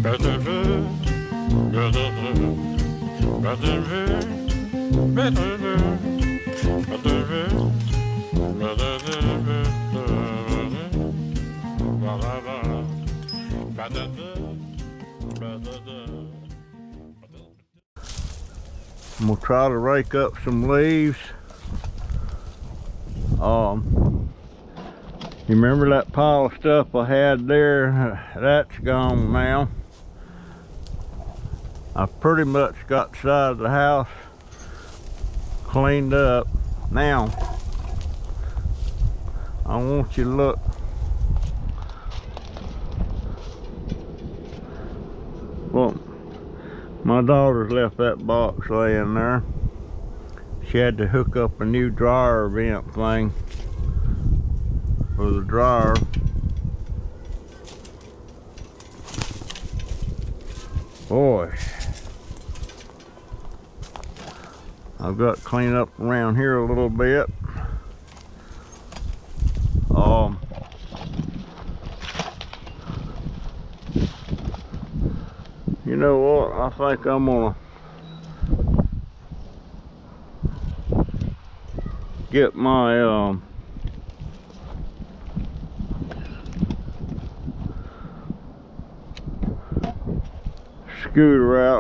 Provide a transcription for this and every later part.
I'm gonna try to rake up some leaves. You remember that pile of stuff I had there? That's gone now. I've pretty much got the side of the house cleaned up. Now, I want you to look. Well, my daughter's left that box laying there. She had to hook up a new dryer vent thing for the dryer. Boy, I've got to clean up around here a little bit. You know what? I think I'm gonna get my scooter out.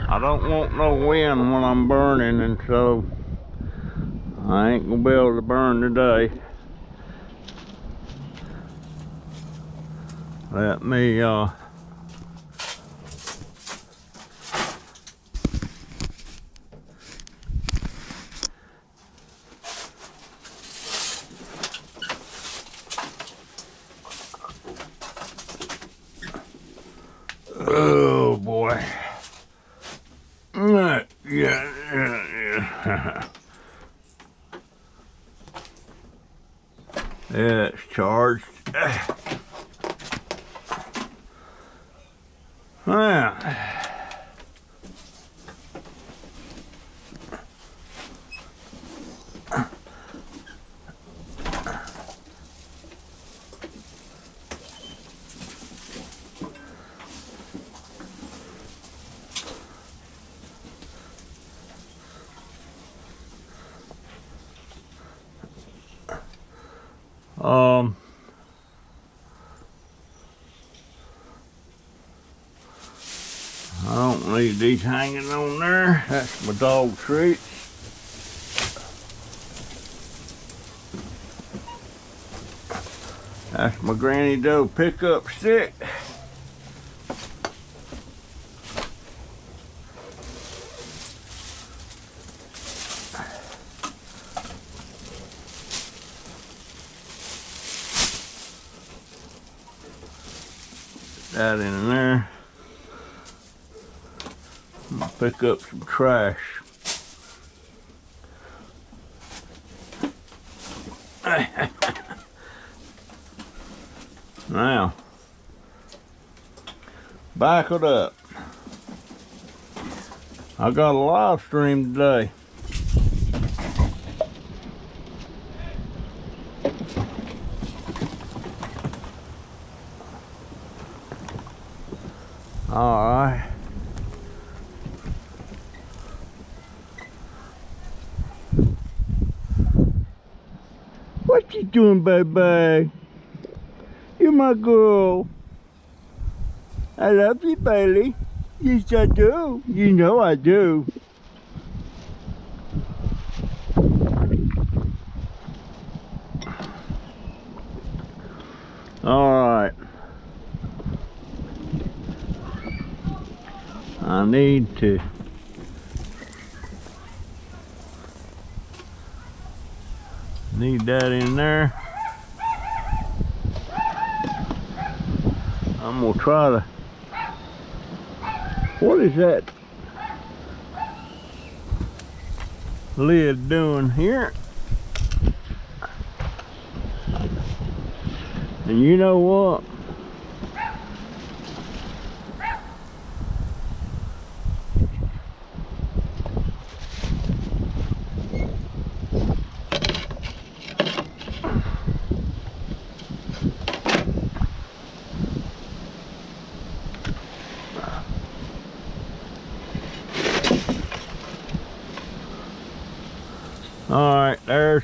I don't want no wind when I'm burning, and so I ain't gonna be able to burn today. Let me oh boy. Yeah. Yeah, it's charged. Well, I don't need these hanging on there. That's my dog treat. That's my Granny Doe pickup stick. Put that in there. I'm gonna pick up some trash. Now, back it up. I got a live stream today. All right. What you doing, baby? You're my girl. I love you, Bailey. Yes, I do. You know I do. All right. I need to that in there. I'm gonna try to. What is that lid doing here? And you know what?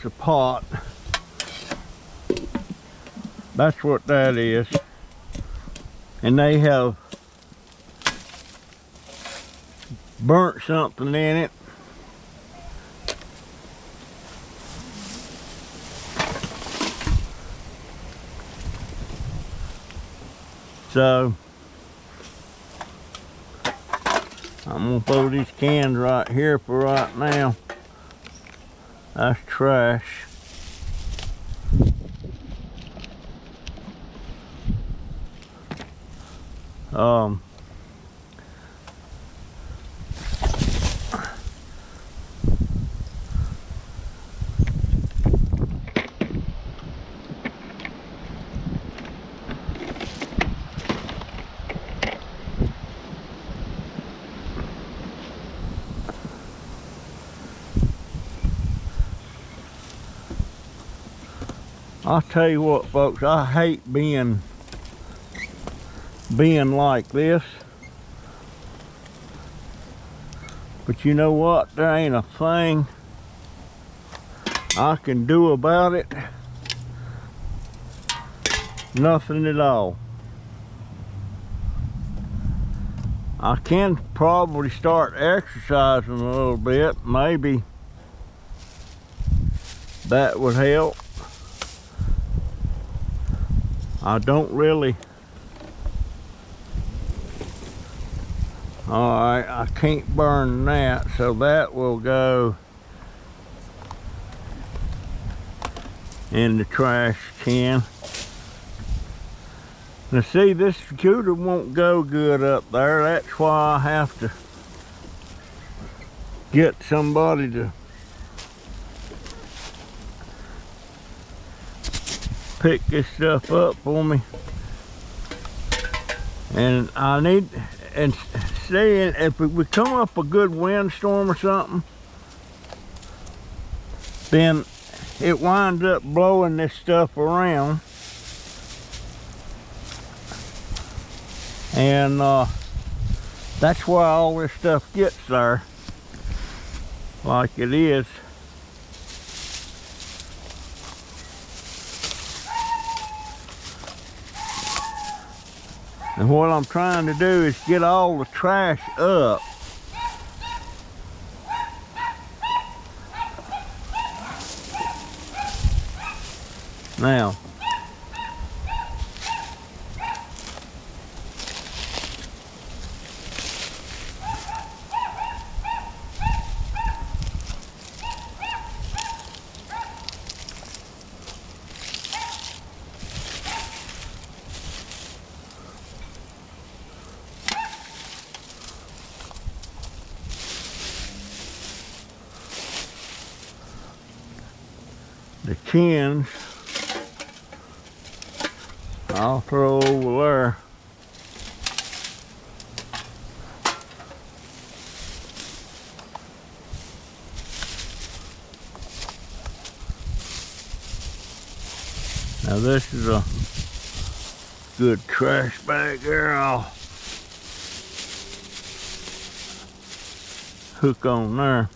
there's a pot. That's what that is. And they have burnt something in it. So I'm gonna throw these cans right here for right now. That's trash. I'll tell you what, folks, I hate being like this. But you know what? There ain't a thing I can do about it. Nothing at all. I can probably start exercising a little bit. Maybe that would help. I don't really. Alright, I can't burn that, so that will go in the trash can. Now see, this scooter won't go good up there. That's why I have to get somebody to pick this stuff up for me. And I need, and saying if we come up a good windstorm or something, then it winds up blowing this stuff around. And that's why all this stuff gets there like it is. And what I'm trying to do is get all the trash up. Now, the cans I'll throw over there. Now this is a good trash bag there. I'll hook on there.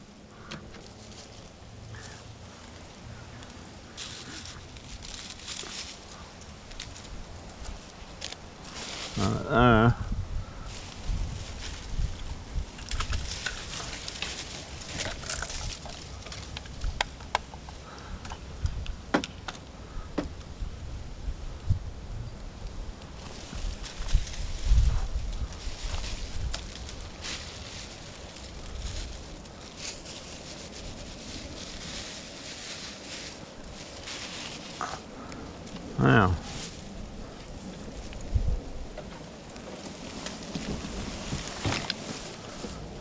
Now,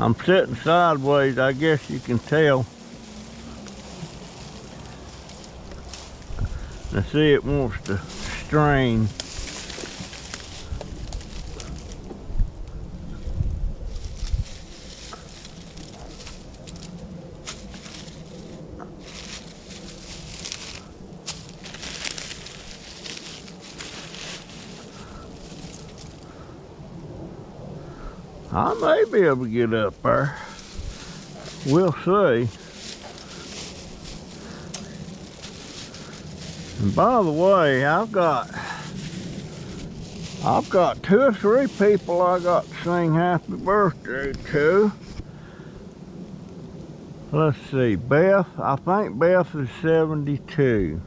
I'm sitting sideways, I guess you can tell. Now see, it wants to strain. I may be able to get up there. We'll see. And by the way, I've got 2 or 3 people I got to sing happy birthday to. Let's see, Beth, I think Beth is 72.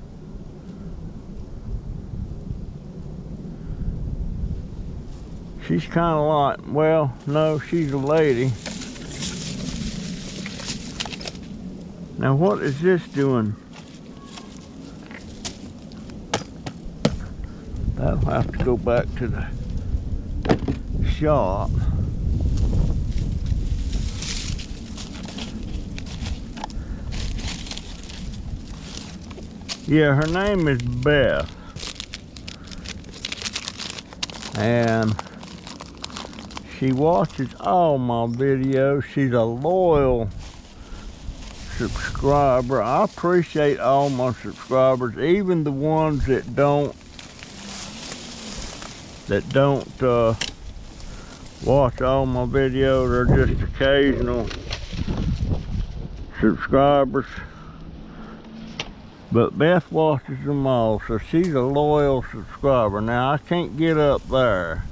She's kind of like, well, no, she's a lady. Now what is this doing? That'll have to go back to the shop. Yeah, her name is Beth. And she watches all my videos. She's a loyal subscriber. I appreciate all my subscribers, even the ones that don't watch all my videos, or just occasional subscribers. But Beth watches them all, so she's a loyal subscriber. Now I can't get up there.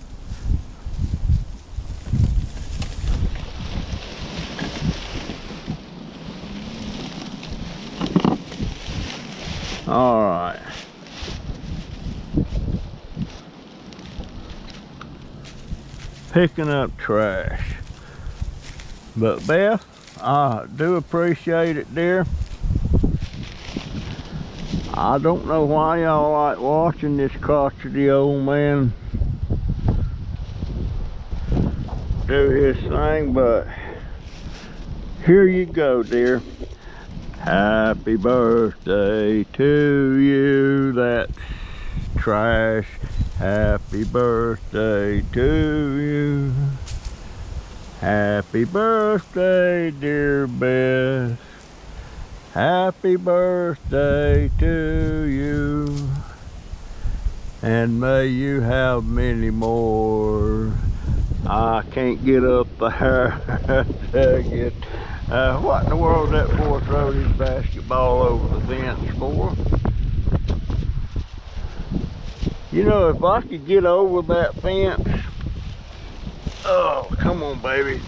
All right. Picking up trash. But Beth, I do appreciate it, dear. I don't know why y'all like watching this crotchety old man do his thing, but here you go, dear. Happy birthday to you. That's trash. Happy birthday to you. Happy birthday, dear Beth. Happy birthday to you. And may you have many more. I can't get up there. What in the world is that boy throwing his basketball over the fence for? You know, if I could get over that fence. Oh, come on, baby.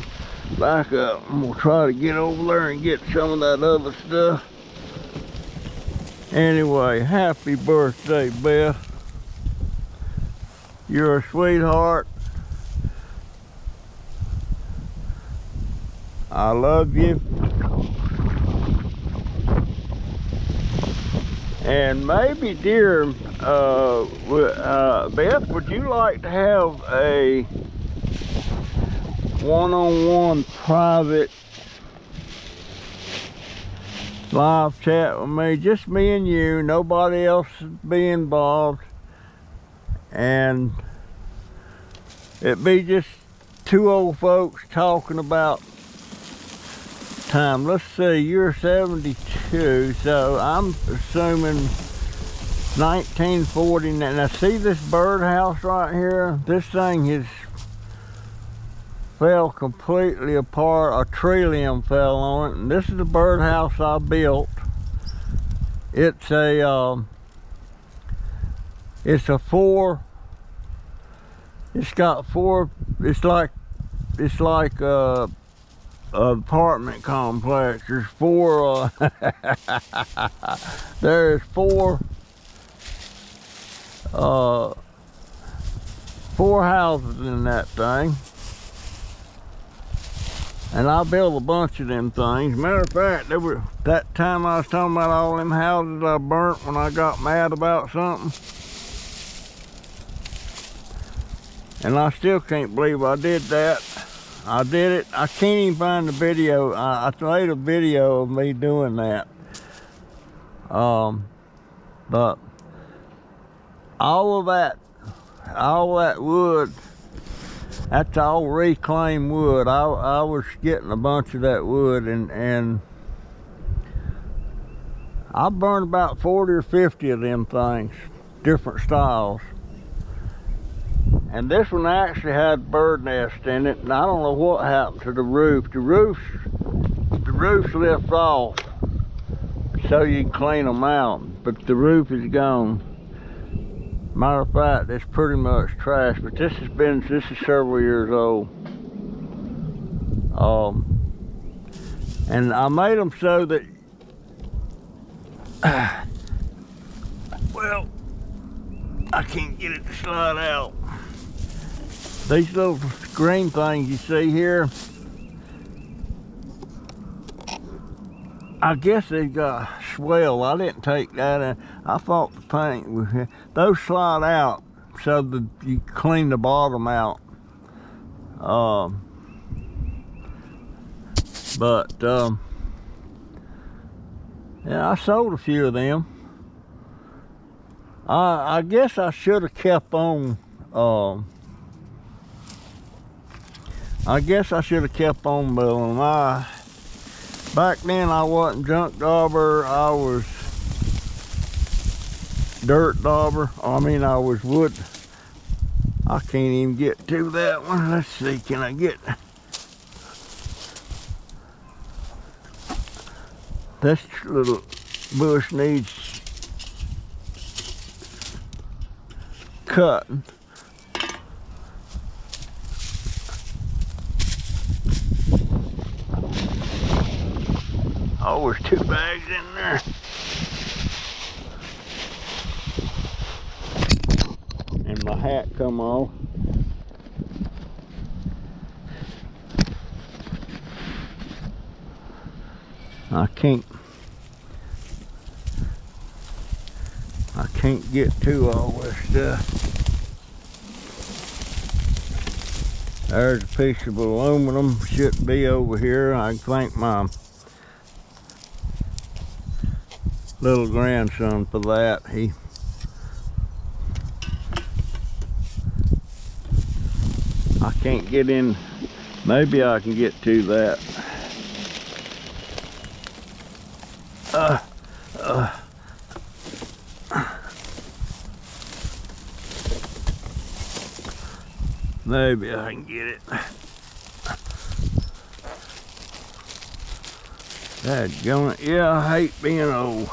Back up. I'm gonna try to get over there and get some of that other stuff. Anyway, happy birthday, Beth. You're a sweetheart. I love you. And maybe, dear Beth, would you like to have a one-on-one private live chat with me? Just me and you, nobody else be involved, and it be just 2 old folks talking about time. Let's see, you're 72, so I'm assuming 1949. Now see this birdhouse right here? This thing has fell completely apart. A tree limb fell on it, and this is the birdhouse I built. It's a it's got 4, it's like apartment complex. There's 4 there's 4 houses in that thing, and I built a bunch of them things. Matter of fact, there were that time I was talking about all them houses I burnt when I got mad about something, and I still can't believe I did that. I did it. I can't even find the video. I made a video of me doing that. But all that wood, that's all reclaimed wood. I was getting a bunch of that wood, and I burned about 40 or 50 of them things, different styles. And this one actually had bird nest in it, and I don't know what happened to the roof. The roofs lift off so you can clean them out. but the roof is gone. Matter of fact, it's pretty much trash, but this is several years old. And I made them so that, well, I can't get it to slide out. These little green things you see here, I guess they got swell. I didn't take that in. I thought the paint was, those slide out so that you clean the bottom out. Yeah, I sold a few of them. I guess I should have kept on. I guess I should have kept on building them. Back then I wasn't junk dauber, I was dirt dauber. I mean, I was wood. I can't even get to that one. Let's see, can I get this little bush needs cutting. Oh, there's 2 bags in there. And my hat come off. I can't get to all this stuff. There's a piece of aluminum, should be over here. I thank my little grandson for that. I can't get in. Maybe I can get to that. Maybe I can get it. Dadgummit. Yeah, I hate being old.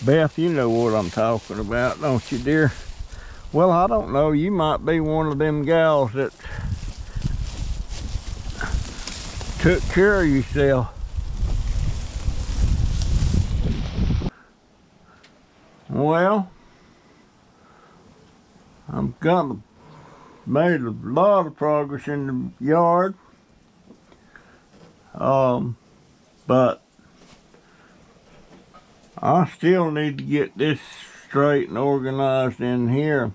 Beth, you know what I'm talking about, don't you, dear? Well, I don't know. You might be one of them gals that took care of yourself. Well, I'm gonna made a lot of progress in the yard. But I still need to get this straight and organized in here.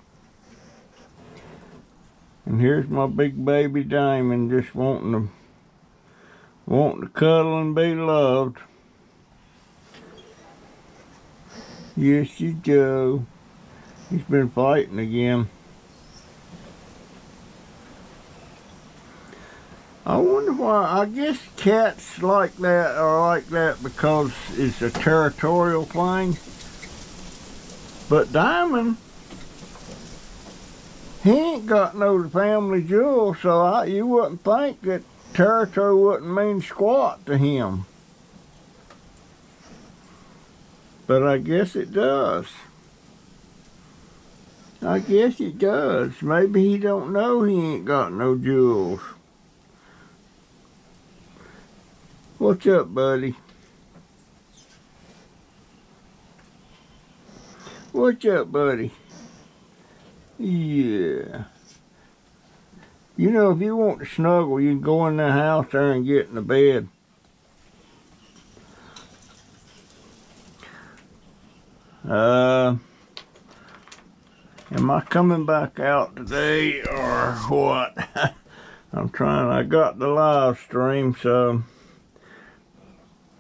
And here's my big baby Diamond just wanting to cuddle and be loved. Yes, you do. He's been fighting again. I wonder why. I guess cats like that are like that because it's a territorial thing. But Diamond, he ain't got no family jewel, so you wouldn't think that territory wouldn't mean squat to him. But I guess it does. I guess it does. Maybe he don't know he ain't got no jewels. What's up, buddy? What's up, buddy? Yeah. You know, if you want to snuggle, you can go in the house there and get in the bed. Am I coming back out today or what? I got the live stream, so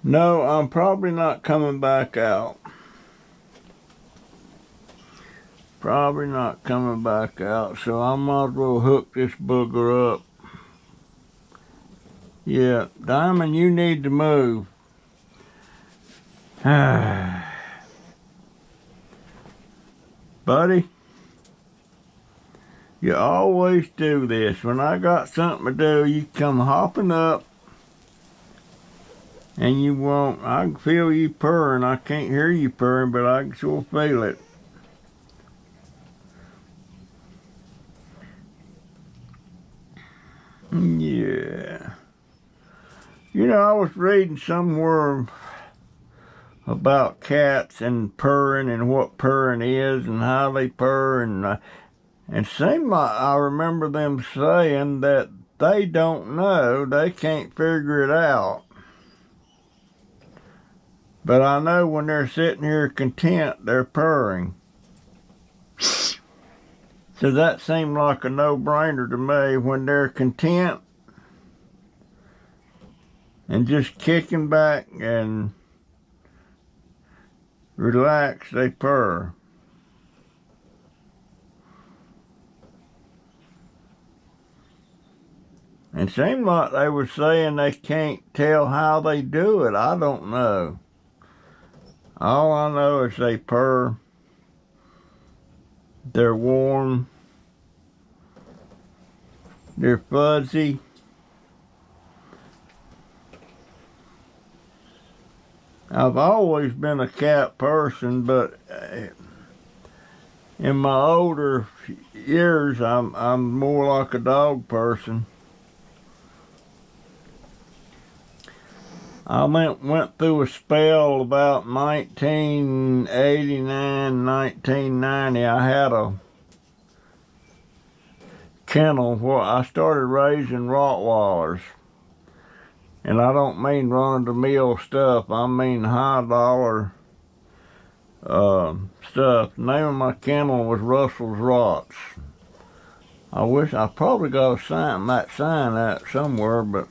no, I'm probably not coming back out. Probably not coming back out, so I might as well hook this booger up. Yeah, Diamond, you need to move. Buddy, you always do this. When I got something to do, you come hopping up And you won't, I can feel you purring. I can't hear you purring, but I can sure feel it. Yeah. You know, I was reading somewhere about cats and purring and what purring is and how they purr, and seemed like I remember them saying that they don't know, they can't figure it out. But I know when they're sitting here content, they're purring. So that seemed like a no-brainer to me. When they're content and just kicking back and relaxed, they purr. And seemed like they were saying they can't tell how they do it. I don't know. All I know is they purr. They're warm. They're fuzzy. I've always been a cat person, but in my older years, I'm more like a dog person. I went through a spell about 1989, 1990. I had a kennel where I started raising Rottweilers. And I don't mean run-of-the-mill stuff. I mean high-dollar stuff. The name of my kennel was Russell's Rots. I wish I probably got a sign, might sign that somewhere, but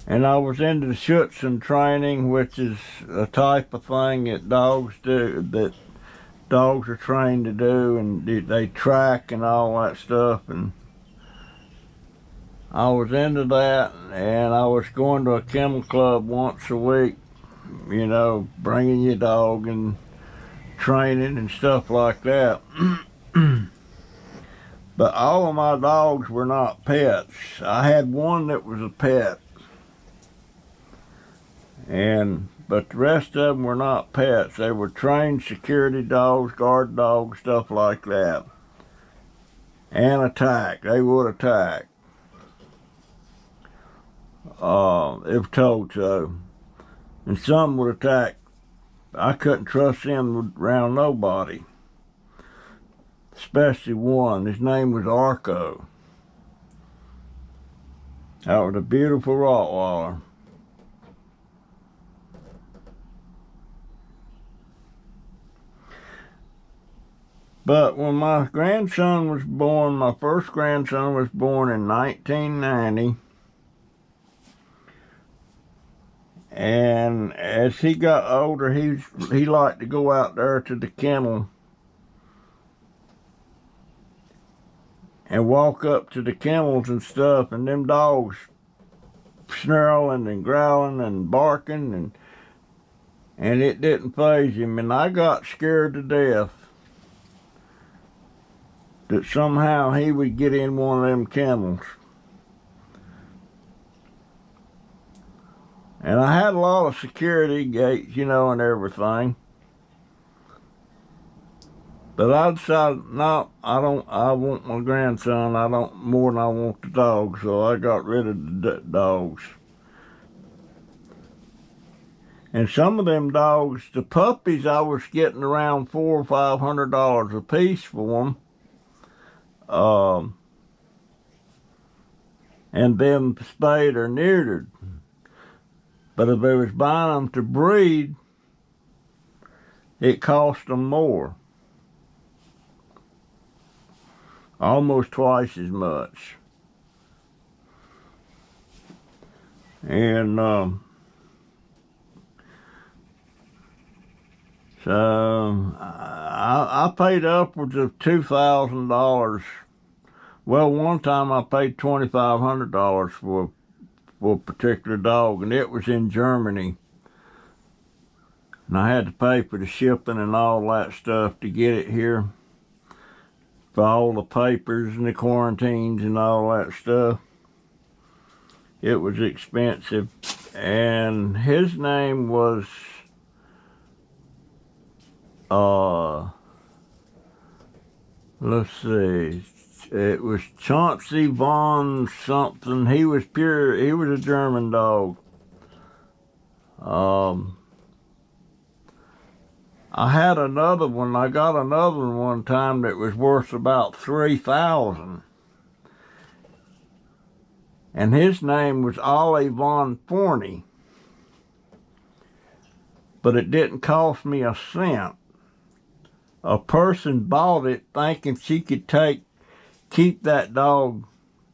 and I was into the Schutzen training, which is a type of thing that dogs do, that dogs are trained to do, and they track and all that stuff. And I was into that, and I was going to a kennel club once a week, you know, bringing your dog and training and stuff like that. But all of my dogs were not pets. I had one that was a pet, but the rest of them were not pets. They were trained security dogs, guard dogs, stuff like that. And attack. They would attack. If told so. And some would attack. I couldn't trust them around nobody. Especially one. His name was Arco. That was a beautiful Rottweiler. But when my grandson was born, my first grandson was born in 1990. And as he got older, he liked to go out there to the kennel and walk up to the kennels and stuff, and them dogs snarling and growling and barking, and it didn't faze him. And I got scared to death that somehow he would get in one of them kennels. And I had a lot of security gates, you know, and everything. But I decided, no, I want my grandson, I don't, more than I want the dog, so I got rid of the dogs. And some of them dogs, the puppies, I was getting around $400 or $500 a piece for them. And them spayed or neutered. But if they was buying them to breed, it cost them more. Almost twice as much. And so I paid upwards of $2,000. Well, one time I paid $2,500 for a particular dog, and it was in Germany. And I had to pay for the shipping and all that stuff to get it here, for all the papers and the quarantines and all that stuff. it was expensive. And his name was let's see, it was Chauncey von something. He was a German dog. I had another one. I got another one time that was worth about $3,000. And his name was Ollie von Forney. But it didn't cost me a cent. A person bought it thinking she could keep that dog,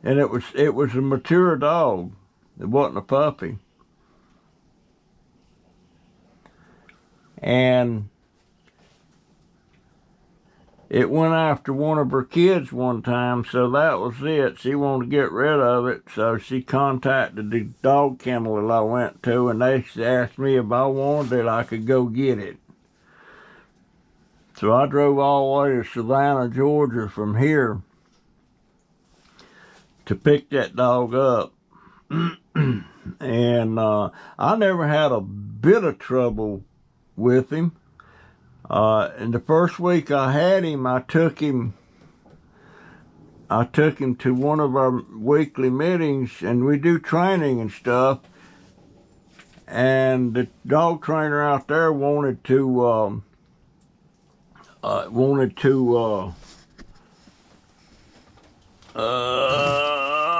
and it was a mature dog. It wasn't a puppy. And it went after one of her kids one time, so that was it. She wanted to get rid of it, so she contacted the dog kennel that I went to, and they asked me if I wanted it, I could go get it. So I drove all the way to Savannah, Georgia from here to pick that dog up. And I never had a bit of trouble with him. In the first week I had him, I took him to one of our weekly meetings, and we do training and stuff. And the dog trainer out there wanted to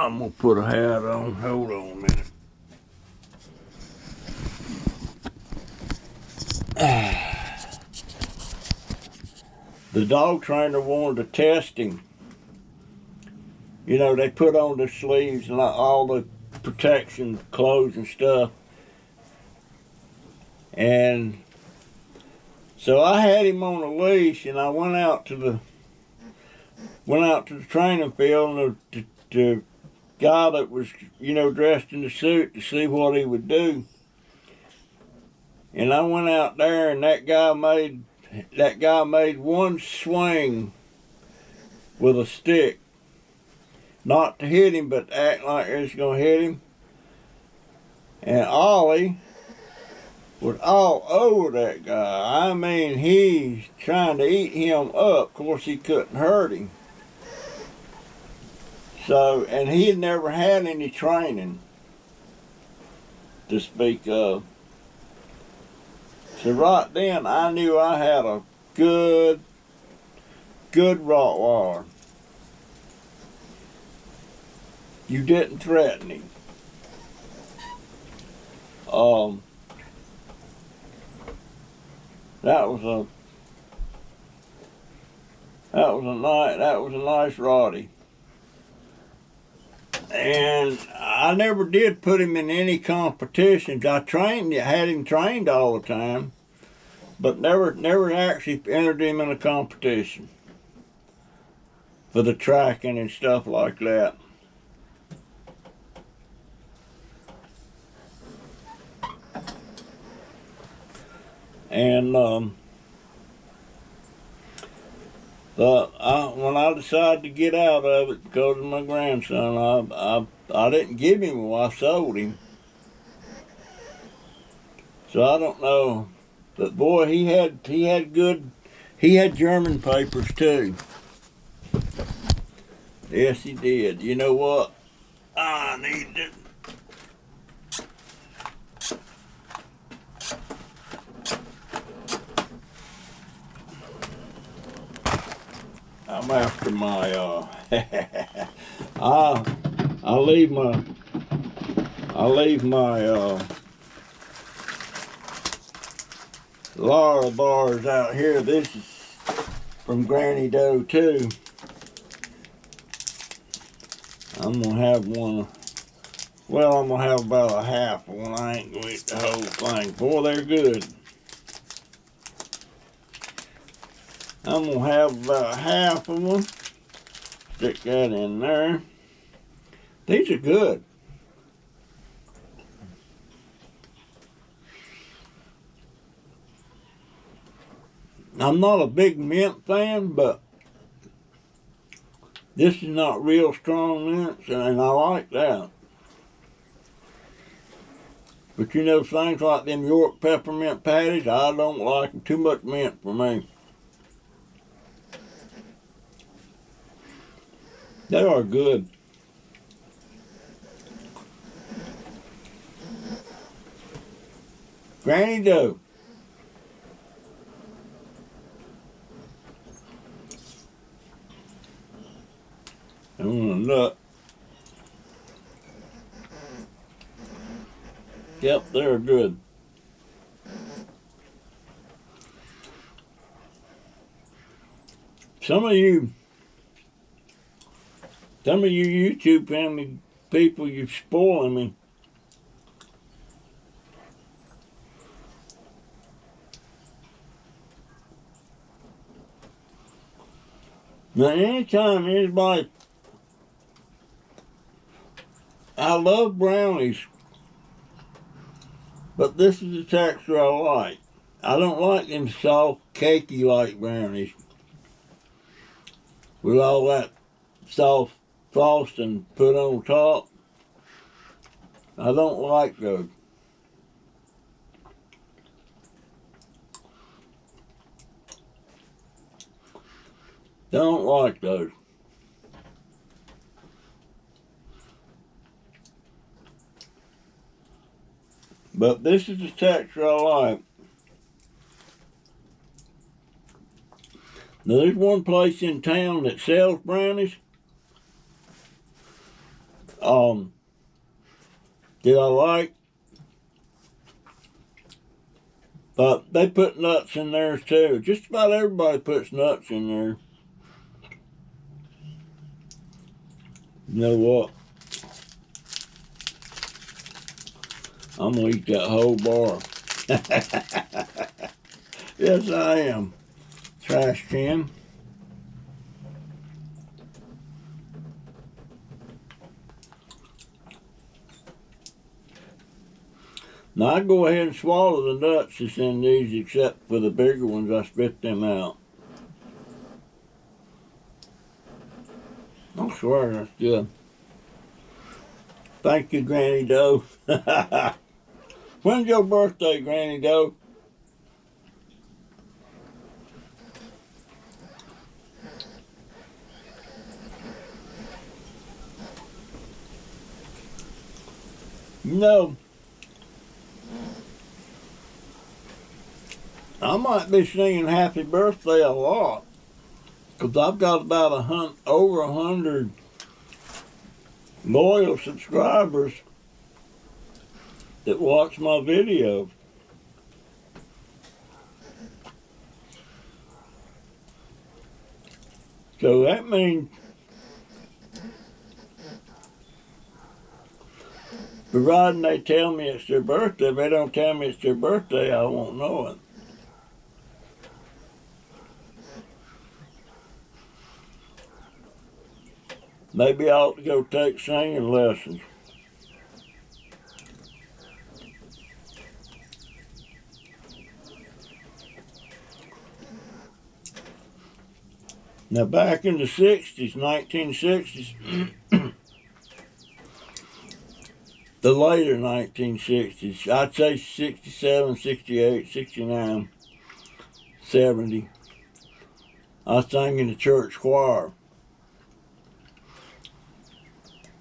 I'm gonna put a hat on. Hold on a minute. The dog trainer wanted to test him. You know, they put on the sleeves and all the protection clothes and stuff. And so I had him on a leash, and I went out to the training field, and the guy that was, you know, dressed in the suit to see what he would do. And I went out there, and that guy made one swing with a stick, not to hit him, but to act like he was gonna hit him. And Ollie was all over that guy. I mean, he's trying to eat him up. Of course, he couldn't hurt him. So, and he had never had any training to speak of. So right then, I knew I had a good Rottweiler. You didn't threaten him. That was a nice Roddy. And I never did put him in any competitions. I had him trained all the time, but never actually entered him in a competition for the tracking and stuff like that. And when I decided to get out of it because of my grandson, I didn't give him him, I sold him. So I don't know, but boy, he had German papers too. Yes, he did. You know what? I need to. I'm after my I leave my laurel bars out here. This is from Granny Doe too. I'm gonna have one. Well, I'm gonna have about a half of one. I ain't gonna eat the whole thing. Boy, they're good. I'm gonna have about half of them. Stick that in there. These are good. I'm not a big mint fan, but this is not real strong mints, and I like that. But you know, things like them York peppermint patties, I don't like them. Too much mint for me. They are good. Granny dough. I want a nut. Yep, they're good. Some of you YouTube family people, you're spoiling me. Now, anytime anybody, I love brownies, but this is the texture I like. I don't like them soft, cakey like brownies with all that soft frosting put on top. I don't like those. Don't like those. But this is the texture I like. Now there's one place in town that sells brownies. That I like. But they put nuts in theirs too. Just about everybody puts nuts in there. You know what? I'm gonna eat that whole bar. Yes, I am. Trash can. Now I go ahead and swallow the nuts that's in these, except for the bigger ones, I spit them out. I swear that's good. Thank you, Granny Doe. When's your birthday, Granny Doe? You know, I might be singing happy birthday a lot, because I've got about over 100 loyal subscribers that watch my videos. So that means, providing they tell me it's their birthday, if they don't tell me it's their birthday, I won't know it. Maybe I ought to go take singing lessons. Now back in the 60s, 1960s, the later 1960s, I'd say 67, 68, 69, 70, I sang in the church choir.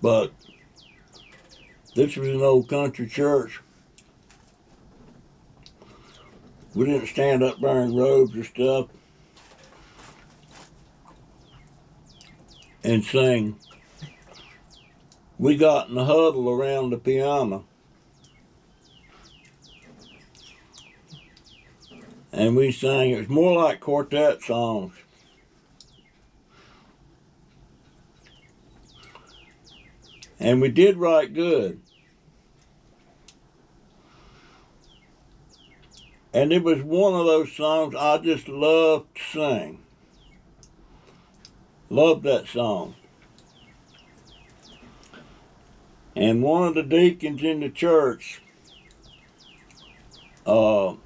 But this was an old country church. We didn't stand up wearing robes or stuff and sing. We got in the huddle around the piano. And we sang. It was more like quartet songs. And we did right good. And it was one of those songs I just loved to sing. Loved that song. And one of the deacons in the church, Weaver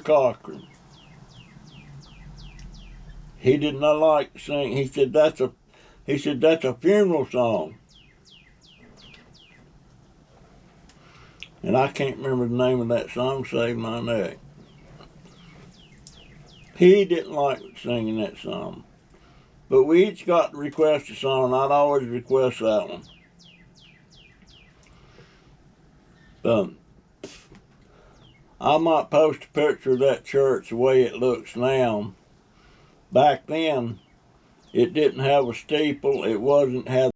Cochran, he did not like to sing. He said that's a funeral song. And I can't remember the name of that song, Save My Neck. He didn't like singing that song. But we each got to request a song, and I'd always request that one. I might post a picture of that church the way it looks now. Back then, it didn't have a steeple. It wasn't have